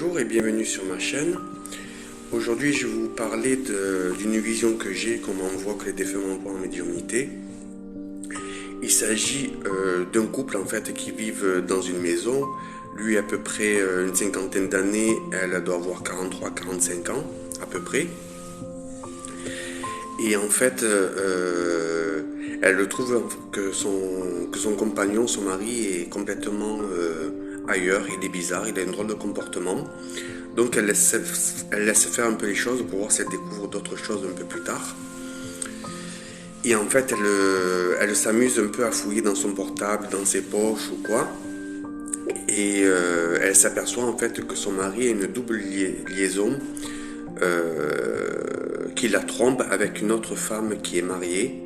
Bonjour et bienvenue sur ma chaîne. Aujourd'hui je vais vous parler d'une vision que j'ai, comment on voit que les défunts m'envoient en médiumnité. Il s'agit d'un couple en fait qui vivent dans une maison. Lui à peu près une cinquantaine d'années, elle doit avoir 43-45 ans à peu près. Et en fait elle trouve que son compagnon, son mari est complètement ailleurs, il est bizarre, il a une drôle de comportement. Donc elle laisse faire un peu les choses pour voir si elle découvre d'autres choses un peu plus tard. Et en fait elle s'amuse un peu à fouiller dans son portable, dans ses poches ou quoi. Et elle s'aperçoit en fait que son mari a une double liaison, qui la trompe avec une autre femme qui est mariée.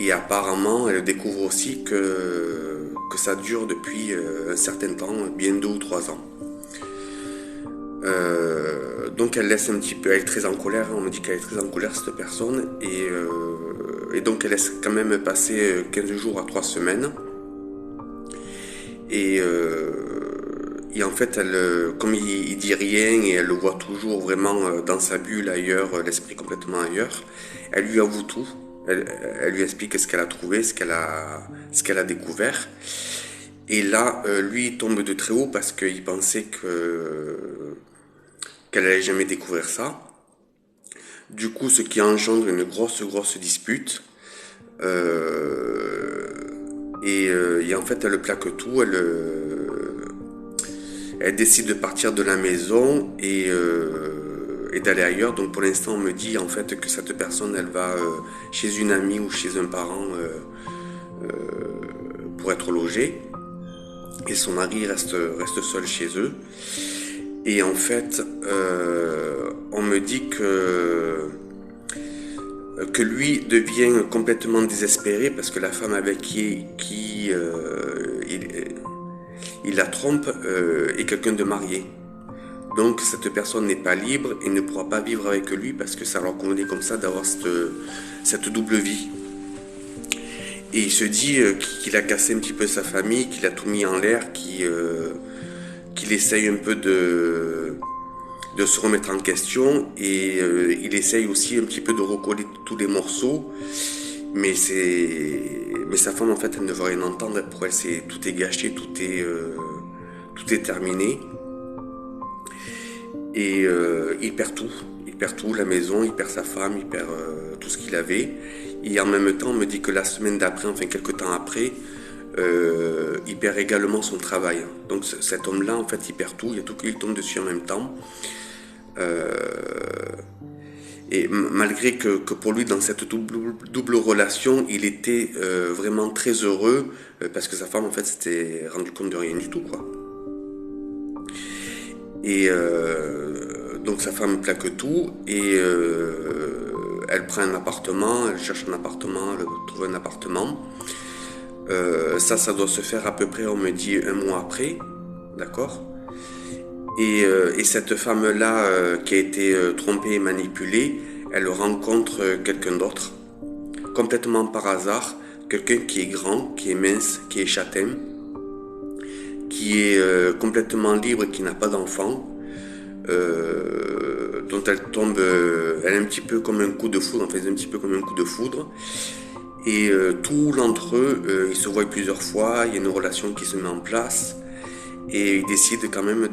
Et apparemment, elle découvre aussi que ça dure depuis un certain temps, bien 2 ou 3 ans. Donc elle laisse un petit peu, elle est très en colère, on me dit qu'elle est très en colère cette personne, et donc elle laisse quand même passer 15 jours à 3 semaines. Et en fait, comme il dit rien et elle le voit toujours vraiment dans sa bulle ailleurs, l'esprit complètement ailleurs, elle lui avoue tout. Elle lui explique ce qu'elle a trouvé, ce qu'elle a découvert. Et là, lui, il tombe de très haut parce qu'il pensait qu'elle allait jamais découvrir ça. Du coup, ce qui engendre une grosse dispute. Et en fait, elle plaque tout. Elle décide de partir de la maison et d'aller ailleurs. Donc pour l'instant on me dit en fait que cette personne elle va chez une amie ou chez un parent pour être logée, et son mari reste seul chez eux. Et en fait on me dit que lui devient complètement désespéré parce que la femme avec qui il la trompe est quelqu'un de marié. Donc cette personne n'est pas libre et ne pourra pas vivre avec lui parce que ça leur convenait comme ça d'avoir cette double vie. Et il se dit qu'il a cassé un petit peu sa famille, qu'il a tout mis en l'air, qu'il essaye un peu de se remettre en question, et il essaye aussi un petit peu de recoller tous les morceaux. Mais sa femme en fait elle ne veut rien entendre. Pour elle tout est gâché, tout est terminé. Et il perd tout, la maison, il perd sa femme, il perd tout ce qu'il avait. Et en même temps, on me dit que la semaine d'après, enfin quelques temps après, il perd également son travail. Donc cet homme-là, en fait, il perd tout, il y a tout qui lui tombe dessus en même temps. Et malgré que pour lui, dans cette double relation, il était vraiment très heureux, parce que sa femme, en fait, s'était rendu compte de rien du tout, quoi. Et donc sa femme plaque tout, et elle prend un appartement, elle cherche un appartement, elle trouve un appartement. Ça doit se faire à peu près, on me dit, 1 mois après, d'accord. Et cette femme-là qui a été trompée et manipulée, elle rencontre quelqu'un d'autre, complètement par hasard, quelqu'un qui est grand, qui est mince, qui est châtain, qui est complètement libre et qui n'a pas d'enfant, dont elle tombe, elle est un petit peu comme un coup de foudre, en fait un petit peu comme un coup de foudre. Et tout l'entre eux, ils se voient plusieurs fois, il y a une relation qui se met en place, et ils décident quand même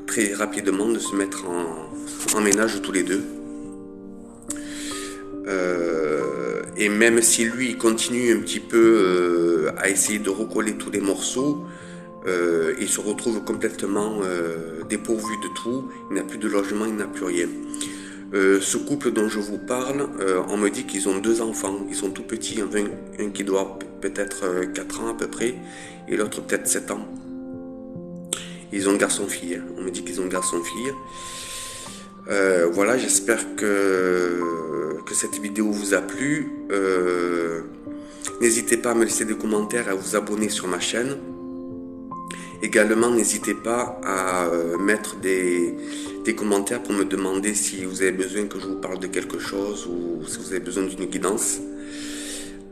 très rapidement de se mettre en ménage tous les deux. Et même si lui il continue un petit peu à essayer de recoller tous les morceaux, il se retrouve complètement dépourvu de tout, il n'a plus de logement, il n'a plus rien. Ce couple dont je vous parle, on me dit qu'ils ont 2 enfants, ils sont tout petits, un qui doit peut-être 4 ans à peu près, et l'autre peut-être 7 ans. Ils ont garçon-fille, on me dit qu'ils ont garçon-fille. Voilà, j'espère que cette vidéo vous a plu. N'hésitez pas à me laisser des commentaires, à vous abonner sur ma chaîne. Également, n'hésitez pas à mettre des commentaires pour me demander si vous avez besoin que je vous parle de quelque chose ou si vous avez besoin d'une guidance.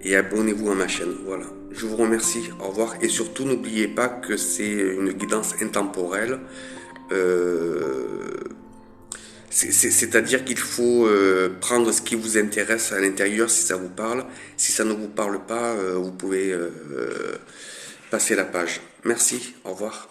et abonnez-vous à ma chaîne. Voilà. Je vous remercie. Au revoir. Et surtout, n'oubliez pas que c'est une guidance intemporelle. C'est-à-dire qu'il faut prendre ce qui vous intéresse à l'intérieur si ça vous parle. Si ça ne vous parle pas, vous pouvez passer la page. Merci. Au revoir.